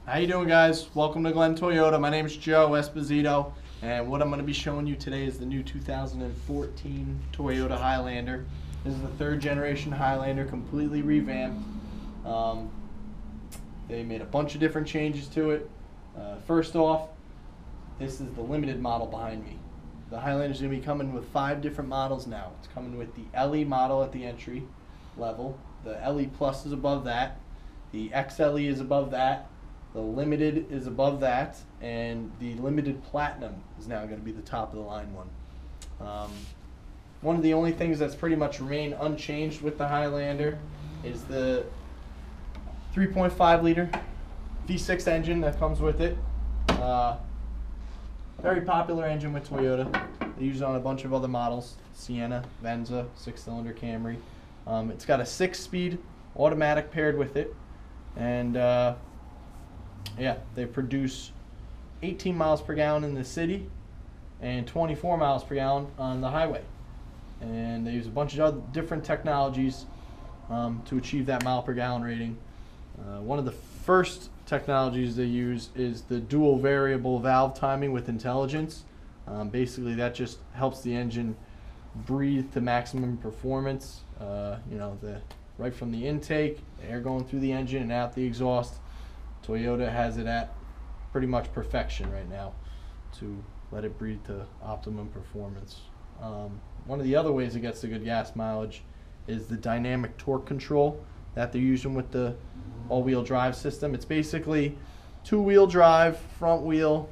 How you doing, guys? Welcome to Glen Toyota. My name is Joe Esposito, and what I'm going to be showing you today is the new 2014 Toyota Highlander. This is the third generation Highlander, completely revamped. They made a bunch of different changes to it. First off, this is the limited model behind me. The Highlander is going to be coming with 5 different models now. It's coming with the LE model at the entry level. The LE Plus is above that. The XLE is above that. The Limited is above that, and the Limited Platinum is now going to be the top of the line one. One of the only things that's pretty much remained unchanged with the Highlander is the 3.5 liter V6 engine that comes with it. Very popular engine with Toyota. They use it on a bunch of other models: Sienna, Venza, 6-cylinder Camry. It's got a 6-speed automatic paired with it, and yeah, they produce 18 miles per gallon in the city and 24 miles per gallon on the highway. And they use a bunch of other different technologies to achieve that mile per gallon rating. One of the first technologies they use is the dual variable valve timing with intelligence. Basically, that just helps the engine breathe to maximum performance. Right from the intake, the air going through the engine and out the exhaust. Toyota has it at pretty much perfection right now to let it breathe to optimum performance. One of the other ways it gets the good gas mileage is the dynamic torque control that they're using with the all-wheel drive system. It's basically 2-wheel drive, front wheel,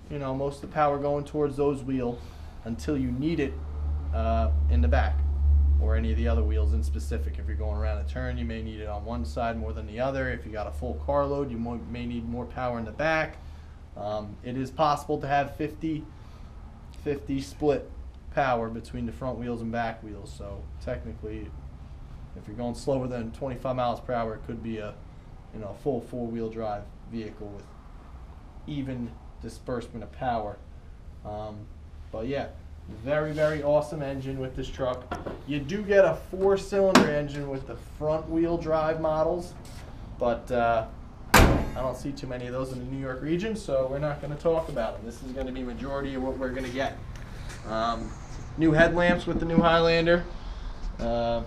most of the power going towards those wheels until you need it in the back, or any of the other wheels in specific. If you're going around a turn, you may need it on one side more than the other. If you got a full carload, you may need more power in the back. It is possible to have 50-50 split power between the front wheels and back wheels. So technically, if you're going slower than 25 miles per hour, it could be a full 4-wheel drive vehicle with even disbursement of power. But yeah, very, very awesome engine with this truck. You do get a 4-cylinder engine with the front wheel drive models, but I don't see too many of those in the New York region, so we're not going to talk about them. This is going to be majority of what we're going to get. New headlamps with the new Highlander. Fog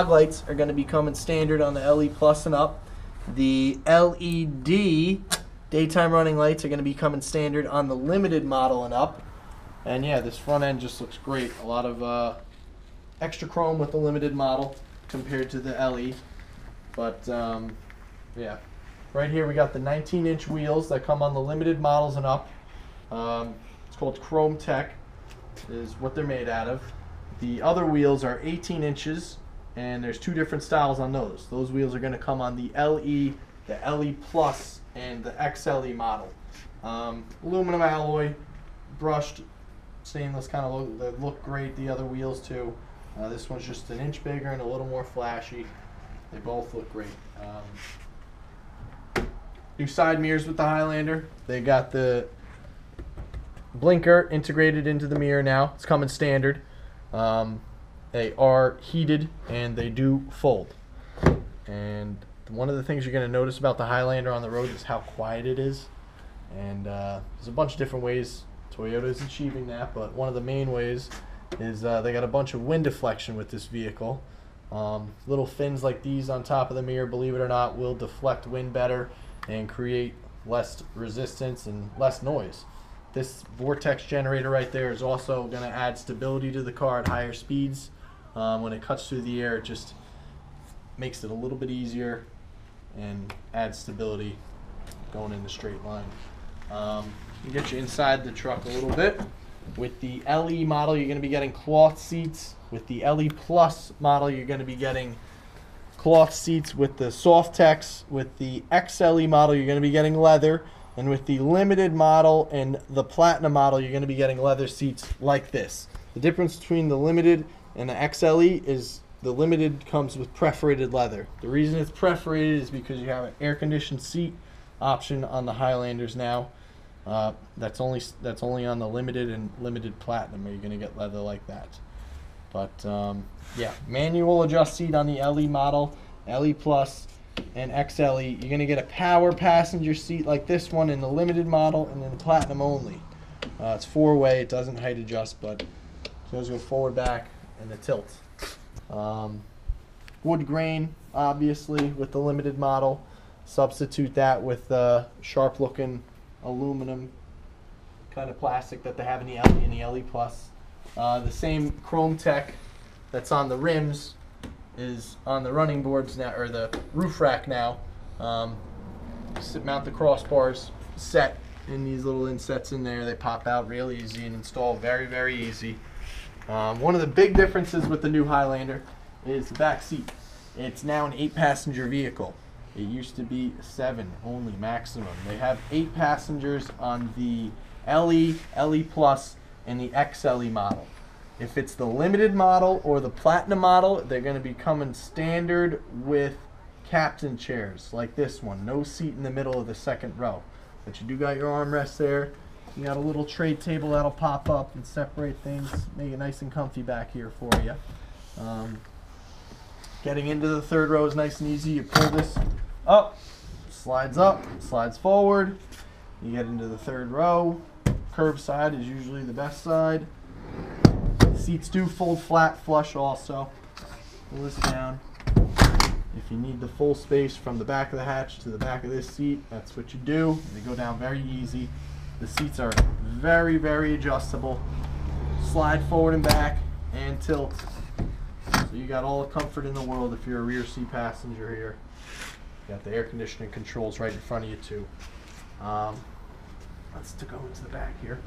lights are going to be coming standard on the LE Plus and up. The LED daytime running lights are going to be coming standard on the Limited model and up. And yeah, this front end just looks great. A lot of extra chrome with the Limited model compared to the LE. But yeah, right here we got the 19-inch wheels that come on the Limited models and up. It's called Chrome Tech is what they're made out of. The other wheels are 18 inches, and there's 2 different styles on those. Those wheels are going to come on the LE, the LE Plus, and the XLE model. Aluminum alloy, brushed stainless, kind of look great. The other wheels too. This one's just an inch bigger and a little more flashy. They both look great. New side mirrors with the Highlander. They got the blinker integrated into the mirror now. It's coming standard. They are heated and they do fold. And one of the things you're going to notice about the Highlander on the road is how quiet it is. And there's a bunch of different ways Toyota is achieving that, but one of the main ways is they got a bunch of wind deflection with this vehicle. Little fins like these on top of the mirror, believe it or not, will deflect wind better and create less resistance and less noise. This vortex generator right there is also going to add stability to the car at higher speeds. When it cuts through the air, it just makes it a little bit easier and adds stability going in the straight line. Get you inside the truck a little bit. With the LE model, you're going to be getting cloth seats. With the LE Plus model, you're going to be getting cloth seats with the Softex. With the XLE model, you're going to be getting leather. And with the Limited model and the Platinum model, you're going to be getting leather seats like this. The difference between the Limited and the XLE is the Limited comes with perforated leather. The reason it's perforated is because you have an air-conditioned seat option on the Highlanders now. That's only on the Limited and Limited Platinum are you going to get leather like that. But yeah, manual adjust seat on the LE model, LE Plus, and XLE, you're going to get a power passenger seat like this one in the limited model, and then the platinum only. It's 4-way, it doesn't height adjust, but it does go forward, back, and the tilt. Wood grain, obviously, with the limited model. Substitute that with sharp looking aluminum kind of plastic that they have in the LE and the LE Plus. The same chrome tech that's on the rims is on the running boards now, or the roof rack now. Mount the crossbars set in these little insets in there. They pop out real easy and install very, very easy. One of the big differences with the new Highlander is the back seat. It's now an 8-passenger vehicle. It used to be 7 only maximum. They have 8 passengers on the LE, LE Plus, and the XLE model. If it's the limited model or the platinum model, they're going to be coming standard with captain chairs like this one. No seat in the middle of the second row. But you do got your armrest there. You got a little tray table that'll pop up and separate things, make it nice and comfy back here for you. Getting into the third row is nice and easy. You pull this up, slides forward. You get into the third row. Curved side is usually the best side. Seats do fold flat flush also. Pull this down. If you need the full space from the back of the hatch to the back of this seat, that's what you do. They go down very easy. The seats are very, very adjustable. Slide forward and back and tilt. So you got all the comfort in the world if you're a rear seat passenger here. You got the air conditioning controls right in front of you too. Let's go into the back here.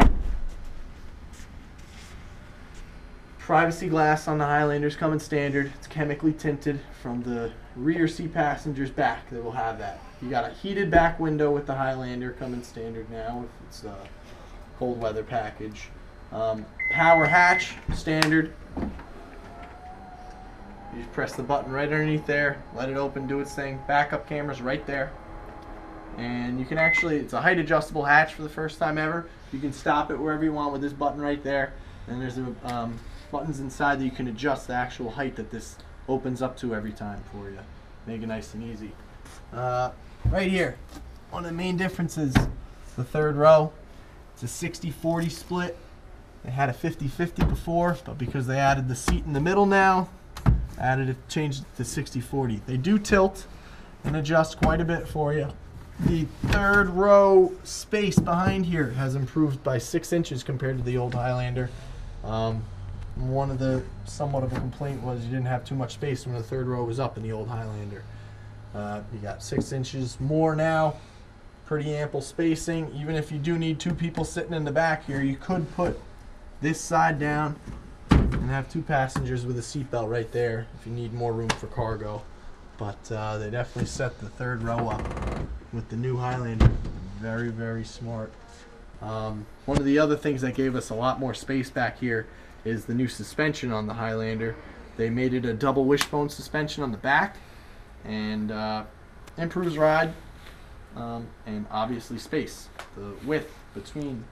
Privacy glass on the Highlander's coming standard. It's chemically tinted from the rear seat passenger's back. They will have that. You got a heated back window with the Highlander coming standard now if it's a cold weather package. Power hatch standard. You just press the button right underneath there, let it open, do its thing. Backup cameras right there. And you can actually, it's a height adjustable hatch for the first time ever. You can stop it wherever you want with this button right there. And there's buttons inside that you can adjust the actual height that this opens up to every time for you. Make it nice and easy. Right here, one of the main differences, the third row. It's a 60-40 split. They had a 50-50 before, but because they added the seat in the middle now, changed it to 60-40. They do tilt and adjust quite a bit for you. The third row space behind here has improved by 6 inches compared to the old Highlander. One of the somewhat of a complaint was you didn't have too much space when the third row was up in the old Highlander. You got 6 inches more now, pretty ample spacing. Even if you do need 2 people sitting in the back here, you could put this side down and have 2 passengers with a seatbelt right there if you need more room for cargo. But they definitely set the third row up with the new Highlander. Very, very smart. One of the other things that gave us a lot more space back here is the new suspension on the Highlander. They made it a double wishbone suspension on the back, and improves ride, and obviously space. The width between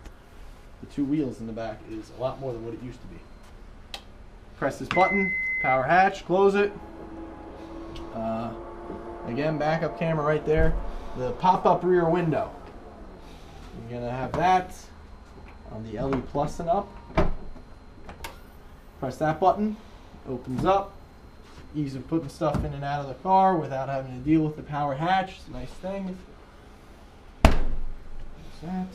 the 2 wheels in the back is a lot more than what it used to be. Press this button, power hatch, close it. Again, backup camera right there. The pop-up rear window. You're gonna have that on the LE Plus and up. Press that button, opens up. Ease of putting stuff in and out of the car without having to deal with the power hatch. It's a nice thing. There's that.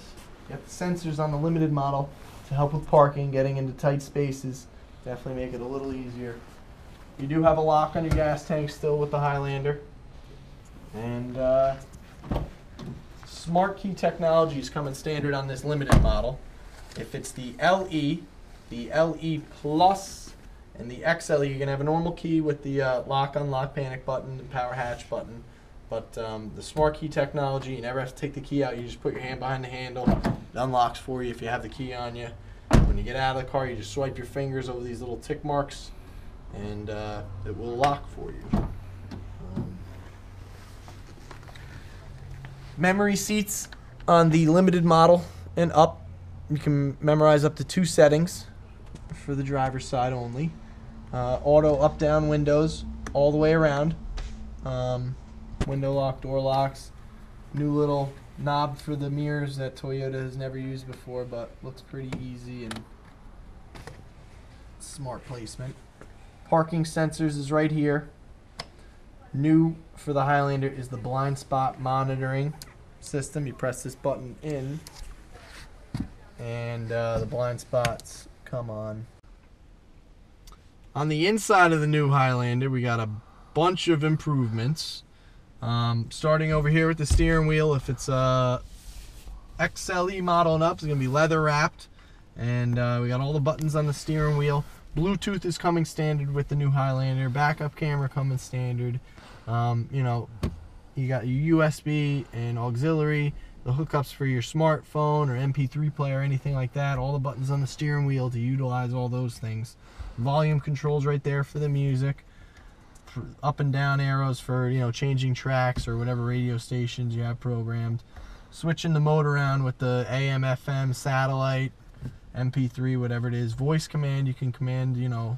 You got the sensors on the limited model to help with parking, getting into tight spaces. Definitely make it a little easier. You do have a lock on your gas tank still with the Highlander. And Smart Key technology is coming standard on this limited model. If it's the LE Plus, and the XLE, you're going to have a normal key with the lock, unlock, panic button, and power hatch button. But the Smart Key technology, you never have to take the key out. You just put your hand behind the handle. It unlocks for you if you have the key on you. When you get out of the car, you just swipe your fingers over these little tick marks, and it will lock for you. Memory seats on the limited model and up. You can memorize up to 2 settings for the driver's side only. Auto up-down windows all the way around. window lock, door locks. New little knob for the mirrors that Toyota has never used before, but looks pretty easy and smart placement. Parking sensors is right here. New for the Highlander is the blind spot monitoring system. You press this button in and the blind spots come on. On the inside of the new Highlander, we got a bunch of improvements. Starting over here with the steering wheel, if it's a XLE model and up, it's going to be leather wrapped. And we got all the buttons on the steering wheel. Bluetooth is coming standard with the new Highlander. Backup camera coming standard. You know, you got your USB and auxiliary, the hookups for your smartphone or MP3 player, anything like that. All the buttons on the steering wheel to utilize all those things. Volume controls right there for the music. Up and down arrows for, you know, changing tracks or whatever radio stations you have programmed. Switching the mode around with the AM, FM, satellite, MP3, whatever it is. Voice command, you can command, you know,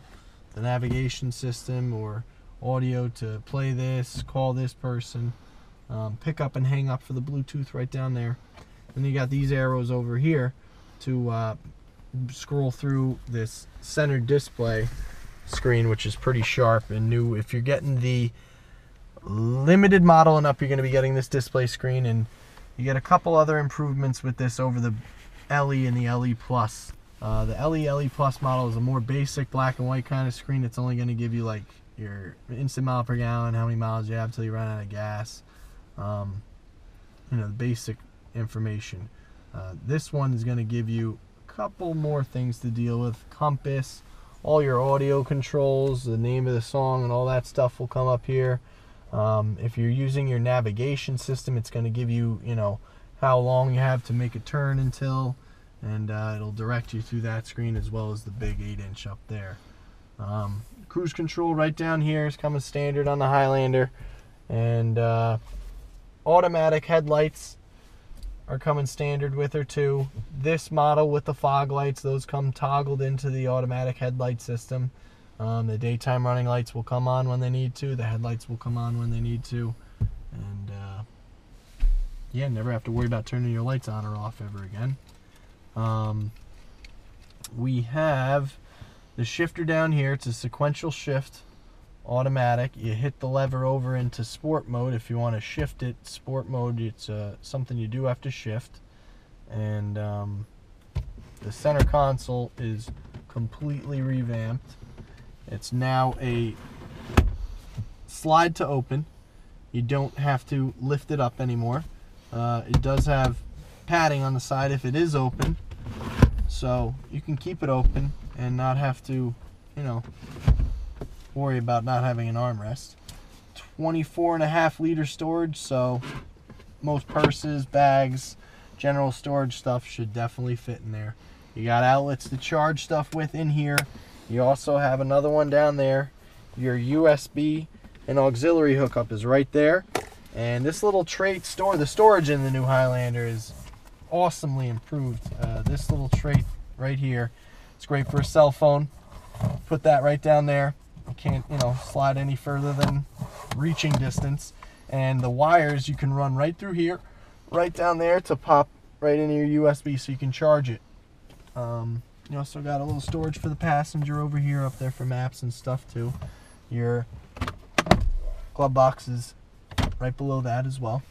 the navigation system or audio to play this, call this person. Pick up and hang up for the Bluetooth right down there. And you got these arrows over here to scroll through this center display screen, which is pretty sharp and new. If you're getting the limited model and up, you're going to be getting this display screen, and you get a couple other improvements with this over the LE and the LE Plus. The LE Plus model is a more basic black and white kind of screen. It's only going to give you like your instant mile per gallon, how many miles you have till you run out of gas, you know, the basic information. This one is going to give you a couple more things to deal with. Compass, all your audio controls, the name of the song and all that stuff will come up here. If you're using your navigation system, it's going to give you, you know, how long you have to make a turn until, and it'll direct you through that screen, as well as the big 8-inch up there. Cruise control right down here is coming standard on the Highlander, and automatic headlights are coming standard with her too. This model with the fog lights, those come toggled into the automatic headlight system. The daytime running lights will come on when they need to. The headlights will come on when they need to. And yeah, never have to worry about turning your lights on or off ever again. We have the shifter down here. It's a sequential shift, automatic. You hit the lever over into sport mode if you want to shift it. Sport mode, it's something you do have to shift. And the center console is completely revamped. It's now a slide to open. You don't have to lift it up anymore. It does have padding on the side if it is open, so you can keep it open and not have to, you know, worry about not having an armrest. 24.5 liter storage, so most purses, bags, general storage stuff should definitely fit in there. You got outlets to charge stuff with in here. You also have another one down there. Your USB and auxiliary hookup is right there. And this little tray the storage in the new Highlander is awesomely improved. This little tray right here, it's great for a cell phone. Put that right down there. You can't, you know, slide any further than reaching distance. And the wires you can run right through here, right down there to pop right into your USB so you can charge it. You also got a little storage for the passenger over here up there for maps and stuff too. Your glove box is right below that as well.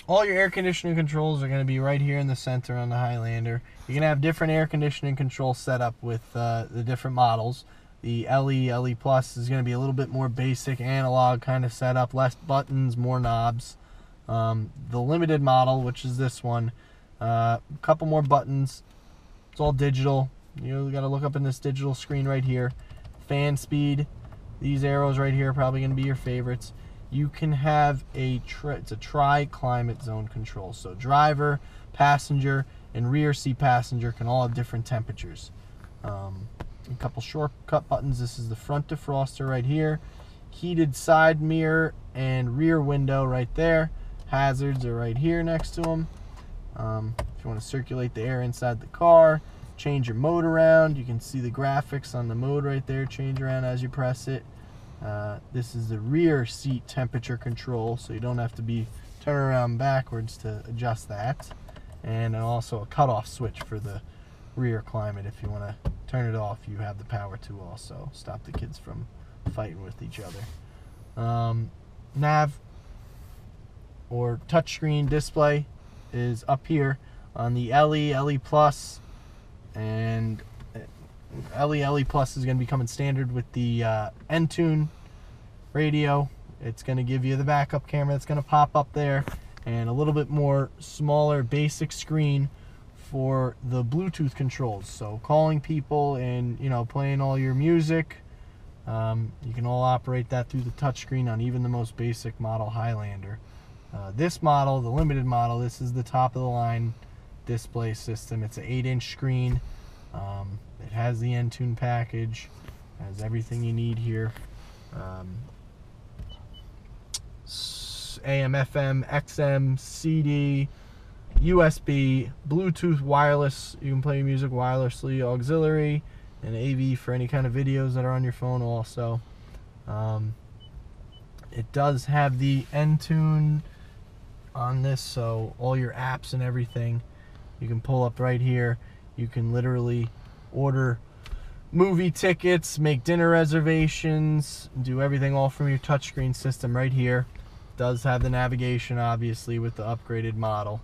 All your air conditioning controls are going to be right here in the center on the Highlander. You're going to have different air conditioning controls set up with the different models. The LE Plus is going to be a little bit more basic analog kind of setup, less buttons, more knobs. The limited model, which is this one, a couple more buttons. It's all digital. You got to look up in this digital screen right here. Fan speed. These arrows right here are probably going to be your favorites. You can have it's a tri-climate zone control. So driver, passenger, and rear seat passenger can all have different temperatures. A couple shortcut buttons. This is the front defroster right here. Heated side mirror and rear window right there. Hazards are right here next to them. If you want to circulate the air inside the car, change your mode around, you can see the graphics on the mode right there change around as you press it. This is the rear seat temperature control, so you don't have to be turning around backwards to adjust that. And also a cutoff switch for the rear climate. If you want to turn it off, you have the power to also stop the kids from fighting with each other. Nav or touchscreen display is up here on the LE Plus, and LE Plus is going to be coming standard with the Entune radio. It's going to give you the backup camera that's going to pop up there, and a little bit more smaller basic screen for the Bluetooth controls. So calling people and, you know, playing all your music, you can all operate that through the touchscreen on even the most basic model Highlander. This model, the limited model, this is the top of the line display system. It's an 8-inch screen. It has the Entune package, has everything you need here. AM, FM, XM, CD, USB, Bluetooth, wireless. You can play music wirelessly, auxiliary, and AV for any kind of videos that are on your phone also. It does have the Entune on this, so all your apps and everything you can pull up right here. You can literally order movie tickets, make dinner reservations, do everything all from your touchscreen system right here. Does have the navigation, obviously, with the upgraded model.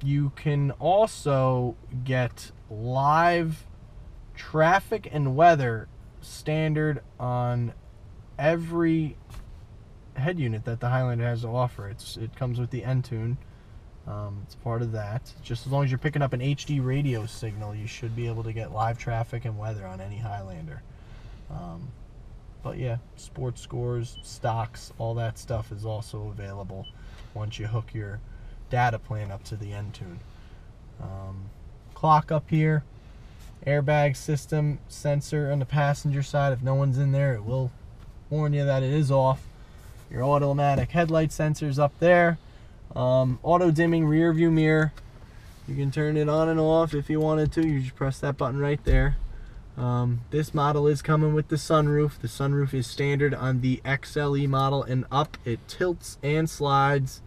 You can also get live traffic and weather standard on every head unit that the Highlander has to offer. It comes with the Entune. It's part of that. Just as long as you're picking up an HD radio signal, you should be able to get live traffic and weather on any Highlander. But yeah, sports scores, stocks, all that stuff is also available once you hook your data plan up to the Entune. Clock up here, airbag system, sensor on the passenger side. If no one's in there, it will warn you that it is off. Your automatic headlight sensors up there. Auto dimming rear view mirror. You can turn it on and off if you wanted to. You just press that button right there. This model is coming with the sunroof. The sunroof is standard on the XLE model and up. It tilts and slides.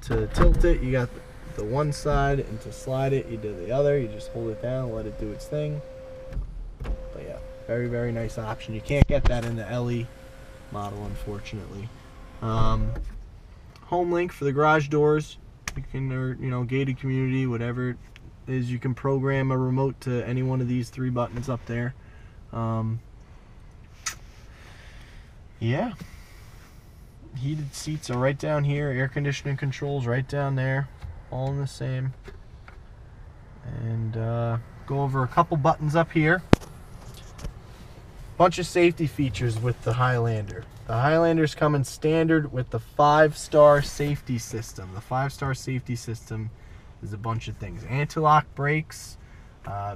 To tilt it, you got the one side, and to slide it, you do the other. You just hold it down and let it do its thing. But yeah, very, very nice option. You can't get that in the LE model, unfortunately. Home link for the garage doors. You can, or, you know, gated community, whatever it is, you can program a remote to any one of these 3 buttons up there. Yeah, heated seats are right down here, air conditioning controls right down there, all in the same. And go over a couple buttons up here. Bunch of safety features with the Highlander. The Highlander's coming standard with the 5-star safety system. The 5-star safety system is a bunch of things: anti-lock brakes,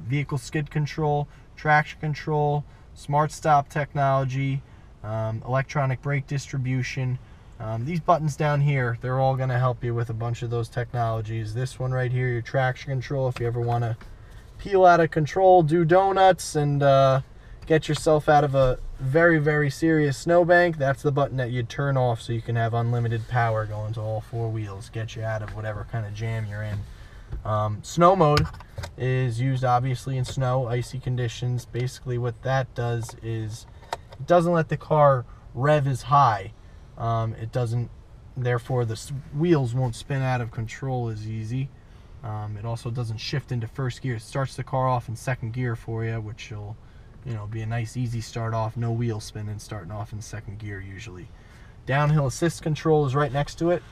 vehicle skid control, traction control, smart stop technology, electronic brake distribution. These buttons down here, they're all going to help you with a bunch of those technologies. This one right here, your traction control, if you ever want to peel out of control, do donuts, and get yourself out of a very, very serious snowbank, that's the button that you'd turn off so you can have unlimited power going to all 4 wheels, get you out of whatever kind of jam you're in. Snow mode is used obviously in snow, icy conditions. Basically what that does is it doesn't let the car rev as high. It doesn't, therefore the wheels won't spin out of control as easy. It also doesn't shift into first gear. It starts the car off in second gear for you, which will, you know, be a nice easy start off, no wheel spinning, starting off in second gear usually. Downhill assist control is right next to it.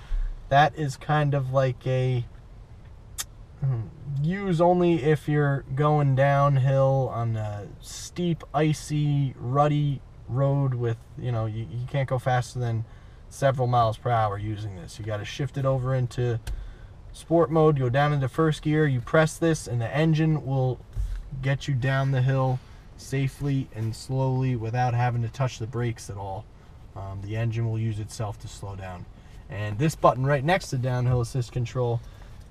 That is kind of like a use only if you're going downhill on a steep, icy, rutty road with, you know, you can't go faster than several miles per hour using this. You got to shift it over into sport mode, go down into first gear, you press this, and the engine will get you down the hill safely and slowly without having to touch the brakes at all. The engine will use itself to slow down. And this button right next to downhill assist control,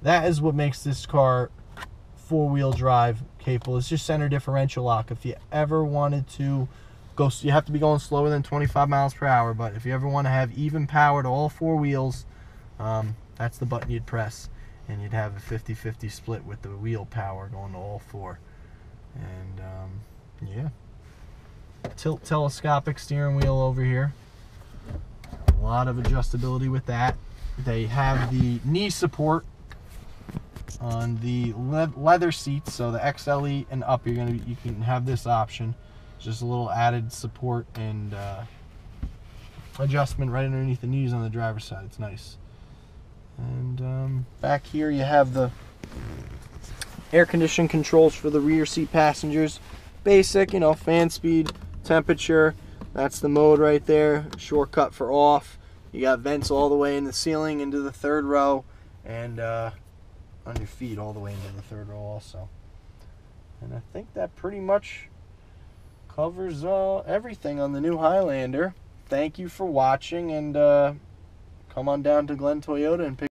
that is what makes this car 4-wheel drive capable. It's just center differential lock. If you ever wanted to You have to be going slower than 25 miles per hour. But if you ever want to have even power to all four wheels, that's the button you'd press, and you'd have a 50-50 split with the wheel power going to all four. And yeah, telescopic steering wheel over here. A lot of adjustability with that. They have the knee support on the leather seats, so the XLE and up, you can have this option. Just a little added support and adjustment right underneath the knees on the driver's side. It's nice. And back here you have the air conditioning controls for the rear seat passengers. Basic, you know, fan speed, temperature. That's the mode right there. Shortcut for off. You got vents all the way in the ceiling into the third row, and on your feet all the way into the third row also. And I think that pretty much covers everything on the new Highlander. Thank you for watching, and come on down to Glenn Toyota and pick